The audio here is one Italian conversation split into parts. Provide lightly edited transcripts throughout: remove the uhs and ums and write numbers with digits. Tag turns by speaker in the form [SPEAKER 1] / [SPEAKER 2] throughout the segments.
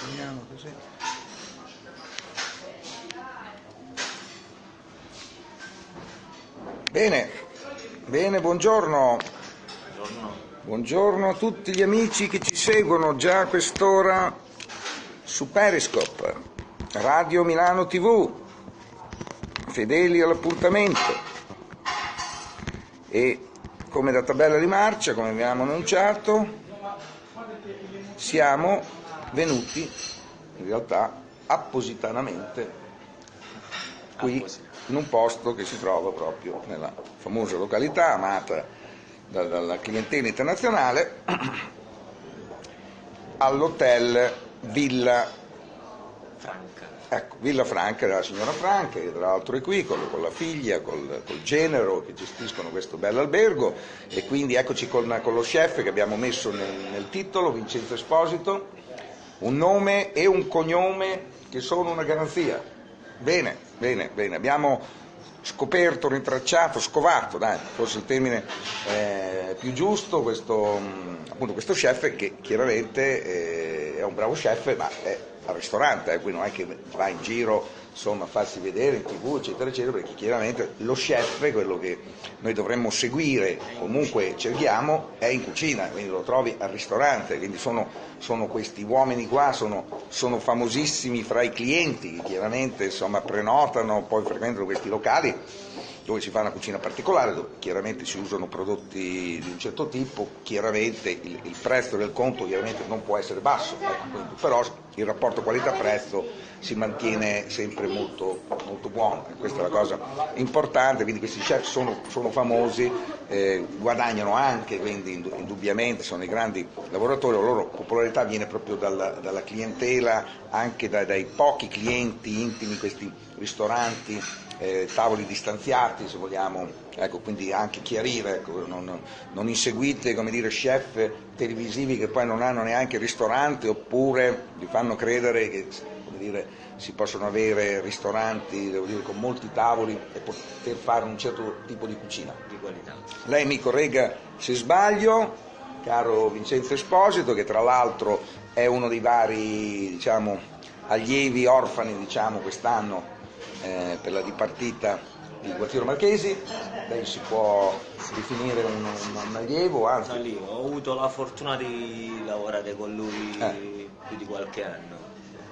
[SPEAKER 1] Vediamo così. Bene, bene, buongiorno. Buongiorno a tutti gli amici che ci seguono già a quest'ora su Periscope, Radio Milano TV, fedeli all'appuntamento. E come da tabella di marcia, come abbiamo annunciato, siamo venuti in realtà appositamente qui in un posto che si trova proprio nella famosa località amata dalla clientela internazionale, all'hotel Villa
[SPEAKER 2] Franca.
[SPEAKER 1] Ecco, Villa Franca della signora Franca, che tra l'altro è qui con la figlia, col genero, che gestiscono questo bello albergo, e quindi eccoci con lo chef che abbiamo messo nel titolo, Vincenzo Esposito, un nome e un cognome che sono una garanzia. Bene, bene, bene, abbiamo scoperto, rintracciato, scovato, dai, forse il termine più giusto, questo chef che chiaramente è un bravo chef, ma è al ristorante, qui non è che va in giro insomma a farsi vedere in TV eccetera eccetera, perché chiaramente lo chef, quello che noi dovremmo seguire, comunque cerchiamo, è in cucina, quindi lo trovi al ristorante, quindi sono questi uomini qua, sono famosissimi fra i clienti, chiaramente insomma prenotano, poi frequentano questi locali dove si fa una cucina particolare, dove chiaramente si usano prodotti di un certo tipo, chiaramente il prezzo del conto chiaramente non può essere basso, quindi, però il rapporto qualità-prezzo si mantiene sempre molto, molto buono, questa è la cosa importante, quindi questi chef sono famosi, guadagnano anche, quindi indubbiamente sono dei grandi lavoratori, la loro popolarità viene proprio dalla clientela, anche dai pochi clienti intimi, questi ristoranti, tavoli distanziati se vogliamo, ecco, quindi anche chiarire, ecco, non inseguite come dire chef televisivi che poi non hanno neanche ristorante, oppure vi fanno credere che come dire, si possono avere ristoranti, devo dire, con molti tavoli e poter fare un certo tipo di cucina
[SPEAKER 2] Di qualità.
[SPEAKER 1] Lei mi corregga se sbaglio, caro Vincenzo Esposito, che tra l'altro è uno dei vari, diciamo, allievi orfani, diciamo, quest'anno per la dipartita di Gualtiero Marchesi. Lei si può definire un allievo, anzi.
[SPEAKER 2] No, lì, ho avuto la fortuna di lavorare con lui più di qualche anno,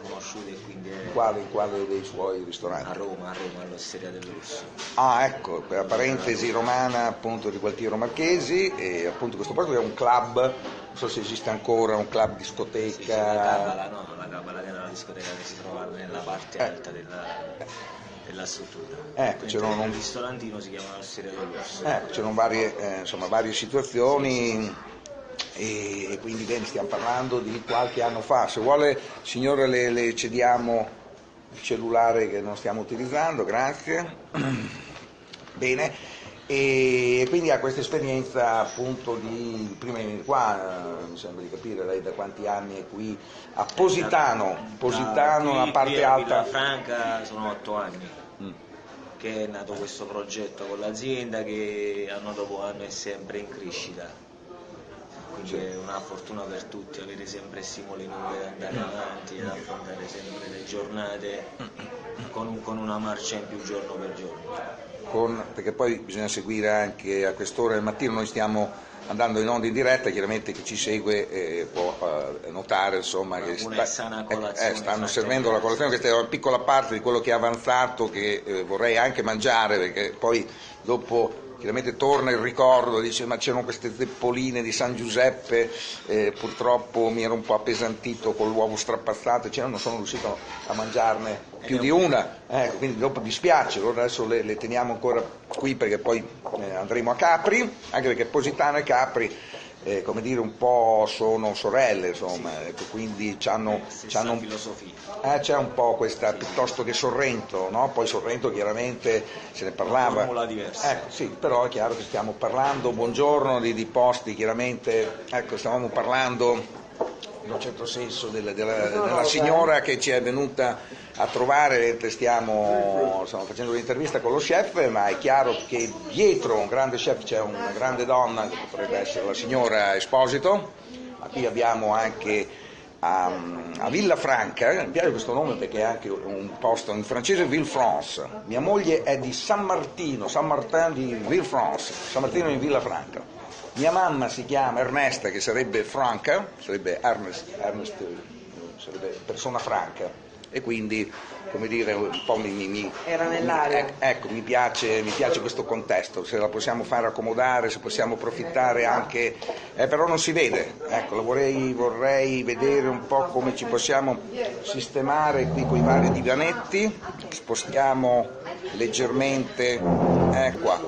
[SPEAKER 2] conosciuto, e quindi
[SPEAKER 1] Quale dei suoi ristoranti?
[SPEAKER 2] a Roma, all'Osteria del Rosso.
[SPEAKER 1] Ah, ecco, per la parentesi romana appunto di Gualtiero Marchesi, e appunto questo posto è un club, non so se esiste ancora, un club discoteca.
[SPEAKER 2] Sì, la Cabala era la discoteca che si trova nella parte alta della struttura.
[SPEAKER 1] C'erano
[SPEAKER 2] il ristorantino si chiama l'Osteria del Rosso.
[SPEAKER 1] C'erano varie situazioni. E quindi bene, stiamo parlando di qualche anno fa. Se vuole signora le cediamo il cellulare che non stiamo utilizzando, grazie. Bene, e quindi ha questa esperienza appunto di prima di venire qua, mi sembra di capire, lei da quanti anni è qui a Positano, la parte alta.
[SPEAKER 2] Villa Franca sono 8 anni. Che è nato questo progetto con l'azienda, che anno dopo anno è sempre in crescita, quindi è una fortuna per tutti avere sempre stimoli nuovi ad andare avanti, ad affrontare sempre le giornate con una marcia in più giorno per giorno.
[SPEAKER 1] Perché poi bisogna seguire anche a quest'ora del mattino, noi stiamo andando in onda in diretta, chiaramente chi ci segue può notare insomma che stanno servendo la colazione. Questa è una piccola parte di quello che è avanzato, che vorrei anche mangiare, perché poi dopo chiaramente torna il ricordo, dice ma c'erano queste zeppoline di San Giuseppe, purtroppo mi ero un po' appesantito con l'uovo strapazzato, non sono riuscito a mangiarne più di una, quindi dopo dispiace, allora adesso le teniamo ancora qui perché poi andremo a Capri, anche perché Positano e Capri come dire un po' sono sorelle, insomma, ecco, quindi c'hanno
[SPEAKER 2] filosofia.
[SPEAKER 1] C'è un po' questa, piuttosto che Sorrento, no? Poi Sorrento chiaramente se ne parlava.
[SPEAKER 2] Una formula diversa.
[SPEAKER 1] Sì, però è chiaro che stiamo parlando, buongiorno, di posti, chiaramente, stavamo parlando in un certo senso della signora che ci è venuta a trovare, stiamo facendo un'intervista con lo chef, ma è chiaro che dietro un grande chef c'è una grande donna che potrebbe essere la signora Esposito, ma qui abbiamo anche a Villafranca. Mi piace questo nome perché è anche un posto in francese, Villefranche. Mia moglie è di San Martino, San Martin di Villefranche, San Martino di Villafranca. Mia mamma si chiama Ernesta, che sarebbe Franca, sarebbe Ernest, sarebbe persona franca, e quindi, come dire, un po'
[SPEAKER 3] era nell'aria.
[SPEAKER 1] Ecco, mi piace questo contesto, se la possiamo fare accomodare, se possiamo approfittare anche, però non si vede, ecco, vorrei vedere un po' come ci possiamo sistemare qui con i vari divanetti. Spostiamo leggermente, qua,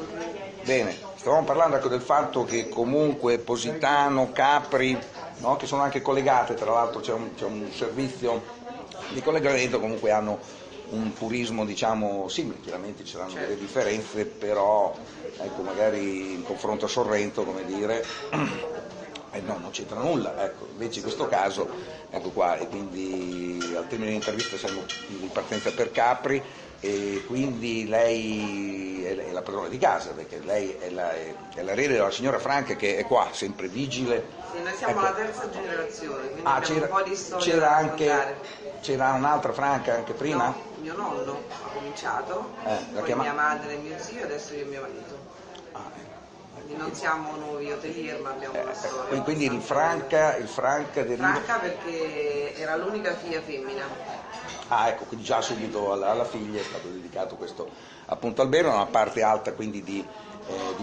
[SPEAKER 1] bene, stavamo parlando ecco del fatto che comunque Positano, Capri, no, che sono anche collegate, tra l'altro c'è un servizio di collegamento, comunque hanno un turismo diciamo simile, chiaramente ci saranno delle differenze, però ecco, magari in confronto a Sorrento, come dire, no, non c'entra nulla, ecco, invece in questo caso, ecco qua, e quindi al termine dell'intervista siamo in partenza per Capri, e quindi lei è la padrona di casa, perché lei è l'erede della signora Franca, che è qua, sempre vigile.
[SPEAKER 3] Sì, noi siamo
[SPEAKER 1] ecco.
[SPEAKER 3] la terza generazione, quindi abbiamo un po' di storia da raccontare.
[SPEAKER 1] C'era un'altra Franca anche prima?
[SPEAKER 3] No, mio nonno ha cominciato, poi mia madre e mio zio, adesso io e mio marito. Quindi non siamo nuovi hotelier, ma abbiamo una storia.
[SPEAKER 1] Quindi il Franca deriva...
[SPEAKER 3] Franca perché era l'unica figlia femmina.
[SPEAKER 1] Ah, ecco, quindi già subito alla figlia è stato dedicato questo appunto albergo, una parte alta quindi di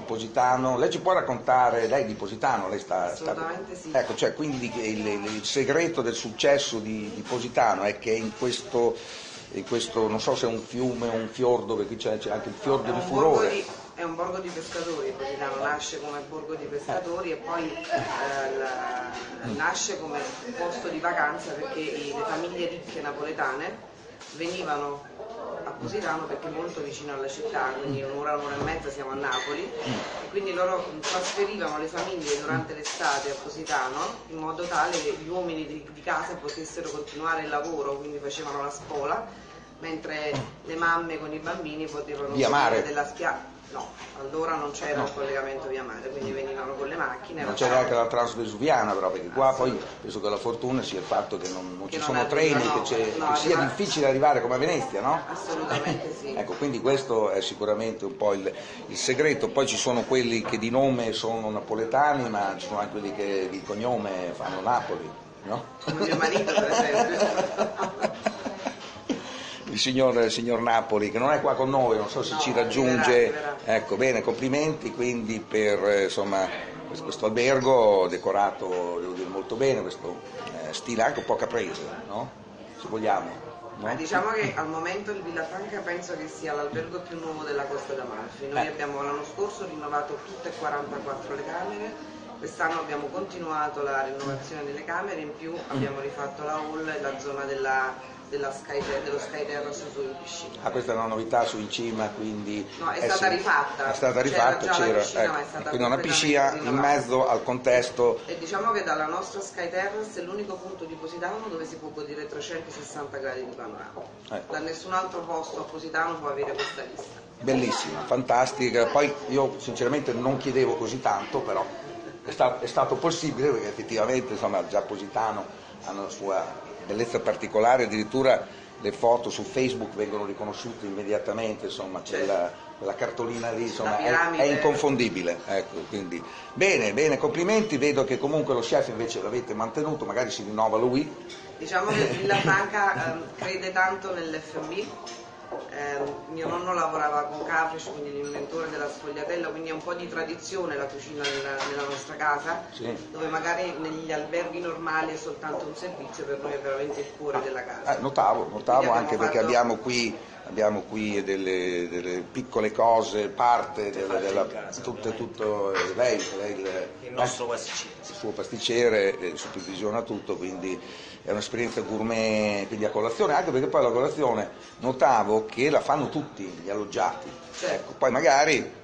[SPEAKER 1] Positano. Lei ci può raccontare, lei di Positano, lei
[SPEAKER 3] Assolutamente sì.
[SPEAKER 1] Ecco, cioè quindi il segreto del successo di Positano è che in questo, non so se è un fiume o un fiordo, perché c'è anche il fiordo di Furore.
[SPEAKER 3] È un borgo di pescatori, Positano nasce come borgo di pescatori e poi nasce come posto di vacanza perché le famiglie ricche napoletane venivano a Positano perché è molto vicino alla città, quindi un'ora e mezza siamo a Napoli, e quindi loro trasferivano le famiglie durante l'estate a Positano in modo tale che gli uomini di casa potessero continuare il lavoro, quindi facevano la spola, mentre le mamme con i bambini potevano uscire della spiaggia. No, allora non c'era il collegamento via mare, quindi venivano con le macchine.
[SPEAKER 1] Non c'è neanche la Transvesuviana, però, perché qua poi penso che la fortuna sia il fatto che non ci sono treni, che sia difficile arrivare come a Venezia, no?
[SPEAKER 3] Assolutamente sì.
[SPEAKER 1] Ecco, quindi questo è sicuramente un po' il segreto. Poi ci sono quelli che di nome sono napoletani, ma ci sono anche quelli che di cognome fanno Napoli, no?
[SPEAKER 3] Come mio marito, per esempio.
[SPEAKER 1] Il signor Napoli, che non è qua con noi, non so se ci raggiunge.
[SPEAKER 3] Verrà.
[SPEAKER 1] Ecco, bene, complimenti quindi per insomma questo albergo decorato, devo dire, molto bene, questo stile anche un po' caprese, no? Se vogliamo. No?
[SPEAKER 3] Ma diciamo che al momento il Villafranca penso che sia l'albergo più nuovo della Costa d'Amalfi. Noi abbiamo l'anno scorso rinnovato tutte e 44 le camere, quest'anno abbiamo continuato la rinnovazione delle camere, in più abbiamo rifatto la hall e la zona dello Sky Terrace in piscina.
[SPEAKER 1] Ah, questa è una novità su in cima, quindi...
[SPEAKER 3] No, è stata rifatta.
[SPEAKER 1] È stata rifatta, c'era
[SPEAKER 3] piscina, ma è stata
[SPEAKER 1] quindi una piscina in mezzo al contesto.
[SPEAKER 3] E diciamo che dalla nostra Sky Terrace è l'unico punto di Positano dove si può godere 360 gradi di panorama. Da nessun altro posto a Positano può avere questa vista.
[SPEAKER 1] Bellissima, fantastica. Poi io sinceramente non chiedevo così tanto, però è stato possibile, perché effettivamente insomma già Positano hanno la sua bellezza particolare, addirittura le foto su Facebook vengono riconosciute immediatamente, insomma quella cartolina lì insomma è inconfondibile, ecco, quindi bene, complimenti. Vedo che comunque lo chef invece l'avete mantenuto, magari si rinnova lui.
[SPEAKER 3] Diciamo che Villafranca crede tanto nell'F&B. Mio nonno lavorava con Caprice, quindi l'inventore della sfogliatella, quindi è un po' di tradizione la cucina nella nostra casa, dove magari negli alberghi normali è soltanto un servizio, per noi è veramente il cuore della casa.
[SPEAKER 1] Notavo anche perché abbiamo qui delle piccole cose, parte tutto lei
[SPEAKER 2] il nostro pasticcere.
[SPEAKER 1] Il suo pasticcere supervisiona tutto, quindi è un'esperienza gourmet, quindi a colazione, anche perché poi la colazione notavo che la fanno tutti gli alloggiati. Ecco, poi magari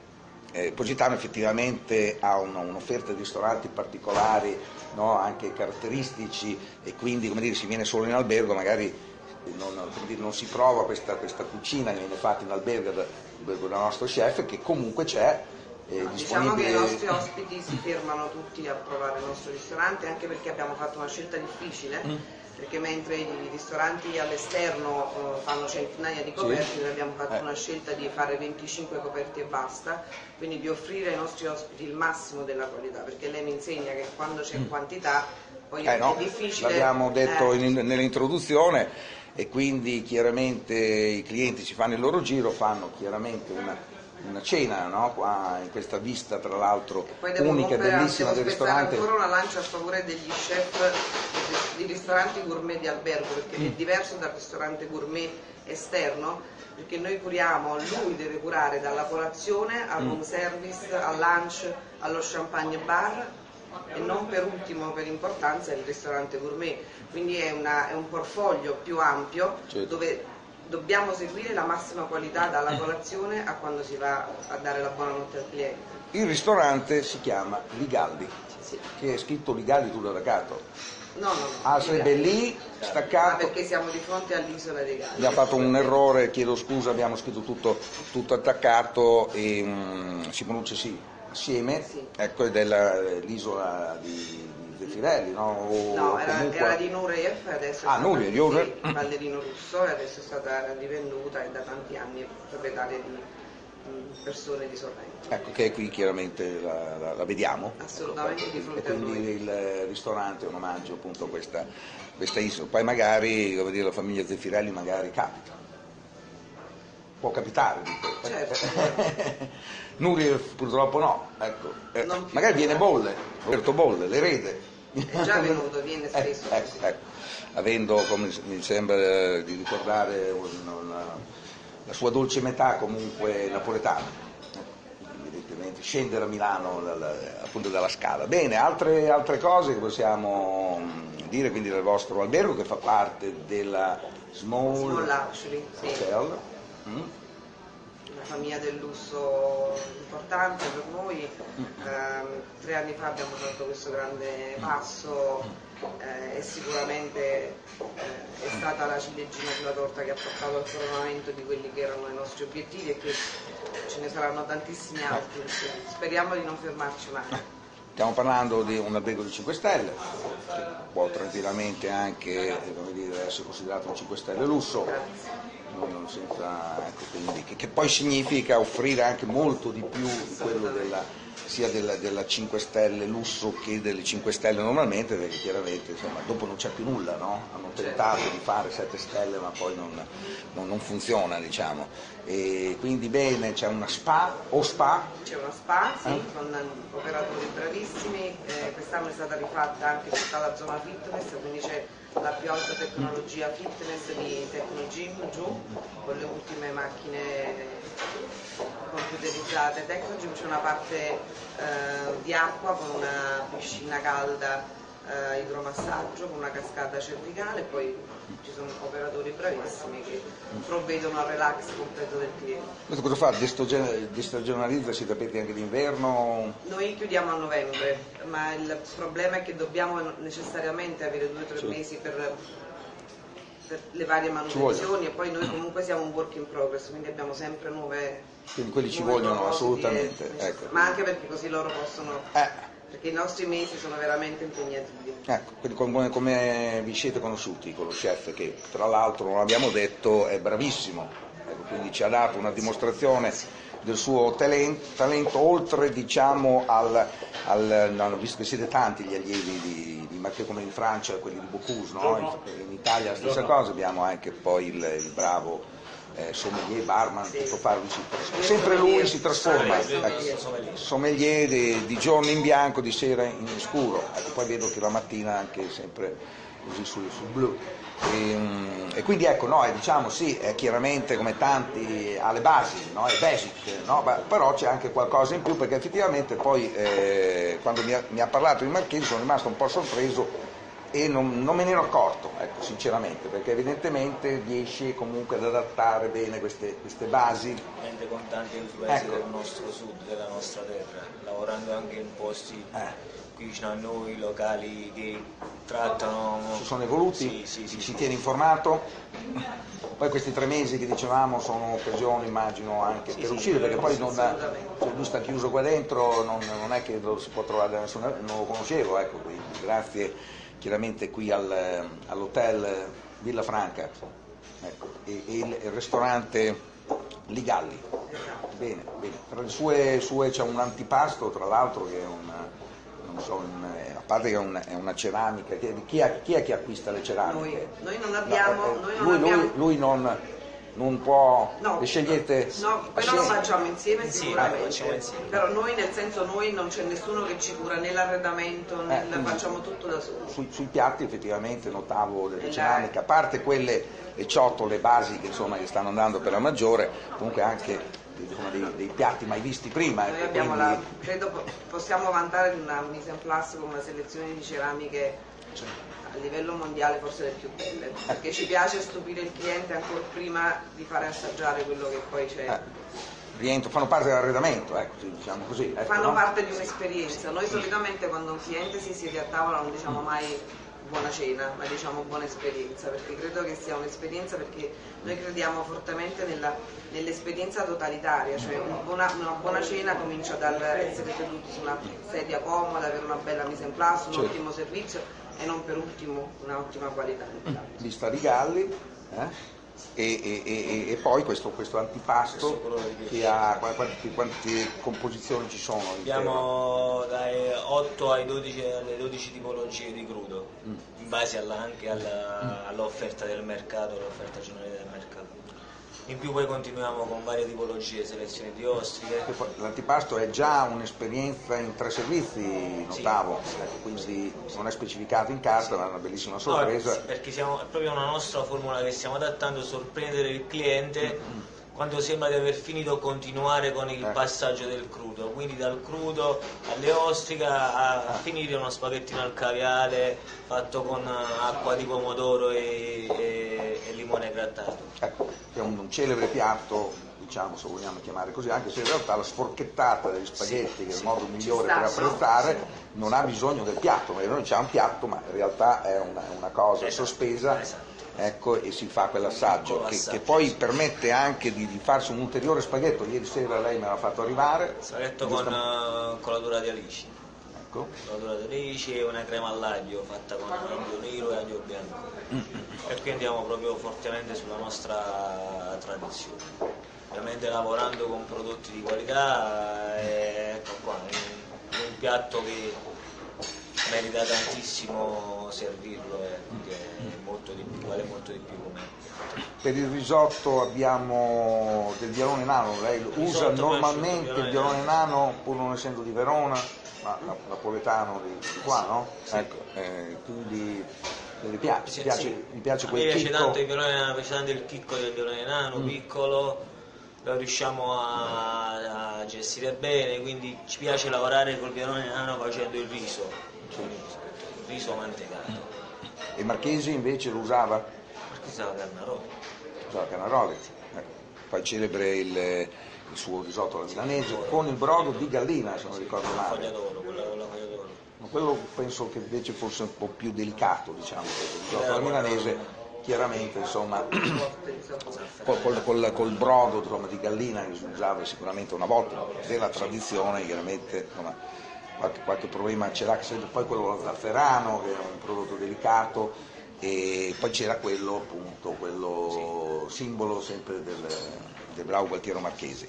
[SPEAKER 1] Positano effettivamente ha un'offerta di ristoranti particolari, no? Anche caratteristici, e quindi come dire, si viene solo in albergo, magari non si prova questa cucina che viene fatta in albergo dal nostro chef, che comunque c'è,
[SPEAKER 3] Diciamo che i nostri ospiti si fermano tutti a provare il nostro ristorante, anche perché abbiamo fatto una scelta difficile, perché mentre i ristoranti all'esterno fanno centinaia di coperti, noi abbiamo fatto una scelta di fare 25 coperti e basta, quindi di offrire ai nostri ospiti il massimo della qualità, perché lei mi insegna che quando c'è quantità poi è difficile.
[SPEAKER 1] L'abbiamo detto nell'introduzione, e quindi chiaramente i clienti ci fanno il loro giro, fanno chiaramente una cena, no? Qua in questa vista tra l'altro unica e bellissima del ristorante.
[SPEAKER 3] Ancora una lancia a favore degli chef di ristoranti gourmet di albergo, perché è diverso dal ristorante gourmet esterno, perché noi curiamo, lui deve curare dalla colazione al room service, al lunch, allo champagne bar, e non per ultimo per importanza il ristorante gourmet, quindi è un portfolio più ampio, dove dobbiamo seguire la massima qualità dalla colazione a quando si va a dare la buonanotte al cliente.
[SPEAKER 1] Il ristorante si chiama Ligaldi, che è scritto Ligaldi tutto attaccato.
[SPEAKER 3] No.
[SPEAKER 1] Sarebbe lì, staccato.
[SPEAKER 3] Perché siamo di fronte all'isola dei Galli.
[SPEAKER 1] Abbiamo fatto un errore, chiedo scusa, abbiamo scritto tutto attaccato e si pronuncia assieme, ecco, è dell'isola di Zeffirelli, no?
[SPEAKER 3] No, era di Nureyev, adesso è Ballerino Russo, e adesso è stata rivenduta e da tanti anni è proprietaria di persone di Sorrento.
[SPEAKER 1] Ecco, che qui chiaramente la vediamo.
[SPEAKER 3] Assolutamente di fronte a noi.
[SPEAKER 1] Quindi il ristorante è un omaggio appunto a questa isola. Poi magari, come dire, la famiglia Zeffirelli magari capita. Può capitare, dico.
[SPEAKER 3] Certo.
[SPEAKER 1] Nuria purtroppo no, ecco. Magari viene Roberto Bolle, l'erede.
[SPEAKER 3] È già venuto, viene spesso.
[SPEAKER 1] Ecco. Avendo, come mi sembra di ricordare, la sua dolce metà comunque napoletana, evidentemente scendere a Milano appunto dalla Scala. Bene, altre cose che possiamo dire, quindi del vostro albergo che fa parte della Small
[SPEAKER 3] Luxury,
[SPEAKER 1] Hotel.
[SPEAKER 3] Una famiglia del lusso importante per noi. 3 anni fa abbiamo fatto questo grande passo e sicuramente è stata la ciliegina sulla torta che ha portato al coronamento di quelli che erano i nostri obiettivi, e che ce ne saranno tantissimi altri, speriamo di non fermarci mai.
[SPEAKER 1] Stiamo parlando di un albergo di 5 stelle, che può tranquillamente anche essere considerato un 5 stelle lusso, quindi, che poi significa offrire anche molto di più di quello sia della 5 stelle lusso che delle 5 stelle normalmente, perché chiaramente dopo non c'è più nulla, no? Hanno tentato di fare 7 stelle ma poi non funziona, diciamo. E quindi bene, c'è una spa. C'è
[SPEAKER 3] una spa, sì, con operatori bravissimi, quest'anno è stata rifatta anche tutta la zona fitness, quindi c'è la più alta tecnologia fitness di Tecnogym giù, con le ultime macchine computerizzate. Tecnogym c'è una parte di acqua con una piscina calda, idromassaggio con una cascata cervicale, poi ci sono operatori bravissimi che provvedono al relax completo del cliente.
[SPEAKER 1] Questo cosa fa? Destagionalizza i tappeti anche d'inverno?
[SPEAKER 3] Noi chiudiamo a novembre, ma il problema è che dobbiamo necessariamente avere 2 o 3 mesi per le varie manutenzioni, e poi noi comunque siamo un work in progress, quindi abbiamo sempre nuove.
[SPEAKER 1] Quindi quelli ci vogliono assolutamente. Ecco.
[SPEAKER 3] Ma anche perché così loro possono. Perché i nostri mesi sono veramente impegnativi.
[SPEAKER 1] Ecco, quindi come vi siete conosciuti con lo chef, che tra l'altro, non l'abbiamo detto, è bravissimo, ecco, quindi ci ha dato una dimostrazione del suo talento, oltre diciamo visto che siete tanti gli allievi di Marché, come in Francia quelli di Bocuse, no? In Italia la stessa cosa, abbiamo anche poi il bravo sommelier, barman, sempre lui si trasforma, sommelier di giorno in bianco, di sera in scuro, ecco, poi vedo che la mattina anche sempre così sul blu, e quindi ecco, diciamo sì, è chiaramente come tanti alle basi, no? È basic, no? Però c'è anche qualcosa in più, perché effettivamente poi quando mi ha parlato di Marchesi sono rimasto un po' sorpreso e non me ne ero accorto, ecco, sinceramente, perché evidentemente riesce comunque ad adattare bene queste basi.
[SPEAKER 2] Con tante influenze del nostro sud, della nostra terra, lavorando anche in posti qui vicino a noi, locali che trattano...
[SPEAKER 1] Si sono evoluti, si tiene informato. Poi questi 3 mesi che dicevamo sono occasione, immagino, anche per uscire, perché poi lui sta chiuso qua dentro, non è che lo si può trovare da nessuna, non lo conoscevo, ecco, quindi grazie chiaramente qui all'hotel Villa Franca, ecco, e il ristorante Ligalli. Bene, bene. Tra le sue c'è un antipasto, tra l'altro, che è a parte che è una ceramica. Chi è che acquista le ceramiche?
[SPEAKER 3] Noi non abbiamo...
[SPEAKER 1] Lui non può...
[SPEAKER 3] No,
[SPEAKER 1] le scegliete?
[SPEAKER 3] No, quello lo facciamo insieme sicuramente.
[SPEAKER 2] Insieme.
[SPEAKER 3] Però noi, nel senso, noi non c'è nessuno che ci cura né l'arredamento, facciamo tutto da soli.
[SPEAKER 1] Sui piatti effettivamente notavo delle ceramiche, a parte quelle, le ciotole basiche, insomma, che stanno andando per la maggiore, comunque anche dei piatti mai visti prima.
[SPEAKER 3] Noi abbiamo credo possiamo vantare di una mise en place con una selezione di ceramiche a livello mondiale forse le più belle, perché ci piace stupire il cliente ancora prima di fare assaggiare quello che poi c'è.
[SPEAKER 1] Fanno parte dell'arredamento, ecco, diciamo così.
[SPEAKER 3] Fanno parte di un'esperienza. Noi solitamente quando un cliente si siede a tavola non diciamo mai buona cena, ma diciamo buona esperienza, perché credo che sia un'esperienza, perché noi crediamo fortemente nell'esperienza totalitaria, cioè una buona cena comincia dal essere seduti su una sedia comoda, avere una bella mise en place, un ottimo servizio e non per ultimo un'ottima qualità.
[SPEAKER 1] Vista Ligalli, e poi questo antipasto che ha quante composizioni ci sono?
[SPEAKER 2] Abbiamo dai 8 alle 12 tipologie di crudo, in base anche all'offerta del mercato, l'offerta generale del mercato. In più poi continuiamo con varie tipologie, selezioni di ostriche.
[SPEAKER 1] L'antipasto è già un'esperienza in 3 servizi, notavo, quindi non è specificato in carta, ma è una bellissima sorpresa.
[SPEAKER 2] No, perché è proprio una nostra formula che stiamo adattando, sorprendere il cliente quando sembra di aver finito, continuare con il passaggio del crudo, quindi dal crudo alle ostriche a finire uno spaghettino al caviale fatto con acqua di pomodoro e limone grattato.
[SPEAKER 1] Ecco, è un celebre piatto, diciamo, se vogliamo chiamare così, anche se in realtà la sforchettata degli spaghetti, che è il modo migliore per apprezzare, non ha bisogno del piatto, perché noi c'è un piatto, ma in realtà è una cosa sospesa. Ecco, e si fa quell'assaggio che poi permette anche di farsi un ulteriore spaghetto. Ieri sera lei me l'ha fatto arrivare.
[SPEAKER 2] Spaghetto con colatura di alici.
[SPEAKER 1] Ecco.
[SPEAKER 2] Colatura di alici e una crema all'aglio fatta con aglio nero e aglio bianco. E qui andiamo proprio fortemente sulla nostra tradizione. Ovviamente lavorando con prodotti di qualità, ecco qua, è un piatto che merita tantissimo servirlo, perché vale molto di più come.
[SPEAKER 1] Per il risotto abbiamo del violone nano, lei usa normalmente il violone nano pur non essendo di Verona, ma napoletano di qua, no?
[SPEAKER 2] Sì.
[SPEAKER 1] Ecco, quindi mi piace quel
[SPEAKER 2] mi piace
[SPEAKER 1] chicco.
[SPEAKER 2] tanto il violone nano, piace tanto il chicco del violone nano, piccolo, lo riusciamo a gestire bene, quindi ci piace lavorare col violone nano facendo il riso, il riso mantecato.
[SPEAKER 1] E Marchesi invece lo usava?
[SPEAKER 2] Marchesi usava Carnaroli.
[SPEAKER 1] Usava Carnaroli. Poi celebre il suo risotto alla milanese con il brodo di gallina, se non ricordo male.
[SPEAKER 2] Foglia d'oro, quella con la foglia d'oro.
[SPEAKER 1] Ma quello penso che invece fosse un po' più delicato, diciamo, il risotto alla milanese, chiaramente, insomma, col brodo, insomma, di gallina che si usava sicuramente una volta, della tradizione, chiaramente, insomma, qualche problema c'era, poi quello zafferano, che è un prodotto delicato, e poi c'era quello, appunto, quello simbolo sempre del bravo Gualtiero Marchesi.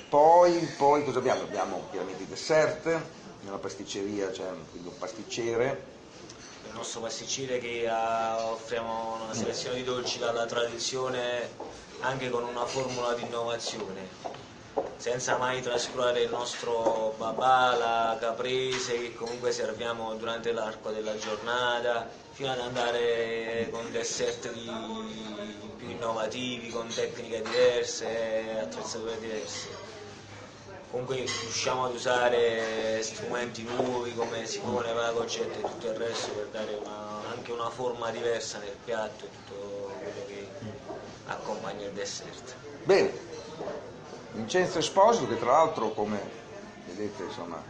[SPEAKER 1] Poi cosa abbiamo? Abbiamo chiaramente i dessert, nella pasticceria c'è quindi un pasticcere.
[SPEAKER 2] Il nostro pasticcere che offriamo una selezione di dolci dalla tradizione, anche con una formula di innovazione, senza mai trascurare il nostro babà, la caprese, che comunque serviamo durante l'arco della giornata, fino ad andare con dessert più innovativi, con tecniche diverse, attrezzature diverse. Comunque riusciamo ad usare strumenti nuovi come sifone, vagocette e tutto il resto per dare anche una forma diversa nel piatto e tutto quello che accompagna il dessert.
[SPEAKER 1] Bene, Vincenzo Esposito, che tra l'altro, come vedete, insomma,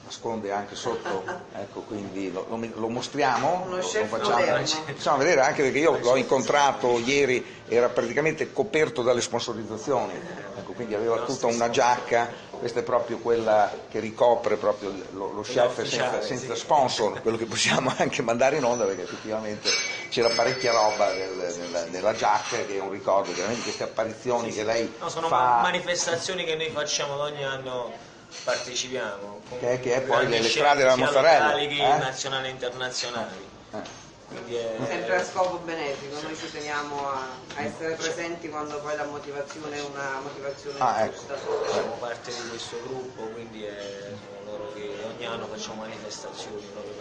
[SPEAKER 1] nasconde anche sotto, ecco, quindi lo mostriamo,
[SPEAKER 3] Uno
[SPEAKER 1] lo
[SPEAKER 3] chef
[SPEAKER 1] facciamo,
[SPEAKER 3] moderno.
[SPEAKER 1] facciamo vedere, anche perché io l'ho incontrato ieri, era praticamente coperto dalle sponsorizzazioni, ecco, quindi aveva tutta una giacca, questa è proprio quella che ricopre proprio lo chef senza sponsor, quello che possiamo anche mandare in onda, perché effettivamente c'era parecchia roba nella giacca, che è un ricordo chiaramente di queste apparizioni che lei
[SPEAKER 2] sono
[SPEAKER 1] fa,
[SPEAKER 2] manifestazioni che noi facciamo ogni anno, partecipiamo
[SPEAKER 1] che è poi
[SPEAKER 2] grandi
[SPEAKER 1] le
[SPEAKER 2] chef,
[SPEAKER 1] strade della
[SPEAKER 2] sia
[SPEAKER 1] mozzarella,
[SPEAKER 2] locali che nazionali e internazionali. Quindi
[SPEAKER 3] sempre a scopo benefico, noi ci teniamo a essere presenti quando poi la motivazione è una motivazione giusta.
[SPEAKER 2] Facciamo parte di questo gruppo, quindi sono loro che ogni anno facciamo manifestazioni proprio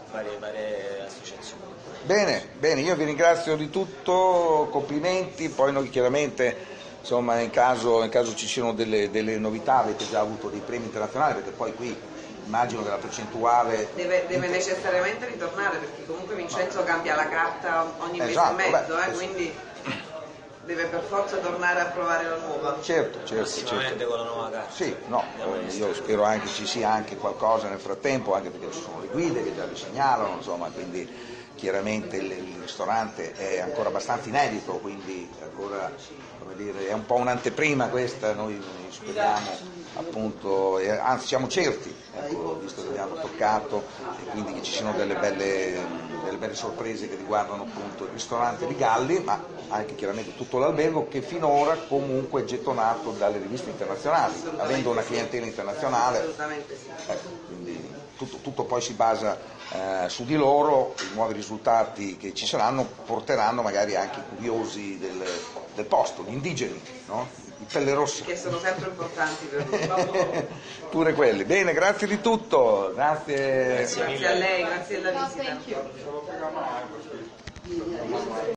[SPEAKER 2] per varie associazioni.
[SPEAKER 1] Bene, io vi ringrazio di tutto, complimenti, poi noi chiaramente insomma in caso ci siano delle novità, avete già avuto dei premi internazionali, perché poi qui immagino che la percentuale
[SPEAKER 3] deve necessariamente ritornare, perché comunque Vincenzo cambia la carta ogni mese
[SPEAKER 1] Esatto,
[SPEAKER 3] e mezzo,
[SPEAKER 1] beh,
[SPEAKER 3] quindi deve per forza tornare a provare la nuova.
[SPEAKER 1] certo.
[SPEAKER 2] Con la nuova carta.
[SPEAKER 1] Sì, no, io spero anche ci sia anche qualcosa nel frattempo, anche perché ci sono le guide che già vi segnalano, insomma, quindi chiaramente il ristorante è ancora abbastanza inedito, quindi ancora, come dire, è un po' un'anteprima questa, noi speriamo appunto, anzi siamo certi, ecco, visto che abbiamo toccato, e quindi che ci siano delle belle sorprese che riguardano appunto il ristorante di Galli, ma anche chiaramente tutto l'albergo, che finora comunque è gettonato dalle riviste internazionali, avendo una clientela internazionale.
[SPEAKER 3] Assolutamente sì.
[SPEAKER 1] Ecco, quindi tutto poi si basa su di loro, i nuovi risultati che ci saranno porteranno magari anche i curiosi del posto, gli indigeni, no? I pelle rosse.
[SPEAKER 3] Che sono sempre importanti per noi.
[SPEAKER 1] Pure quelli. Bene, grazie di tutto, grazie
[SPEAKER 3] Grazie a lei, grazie della visita.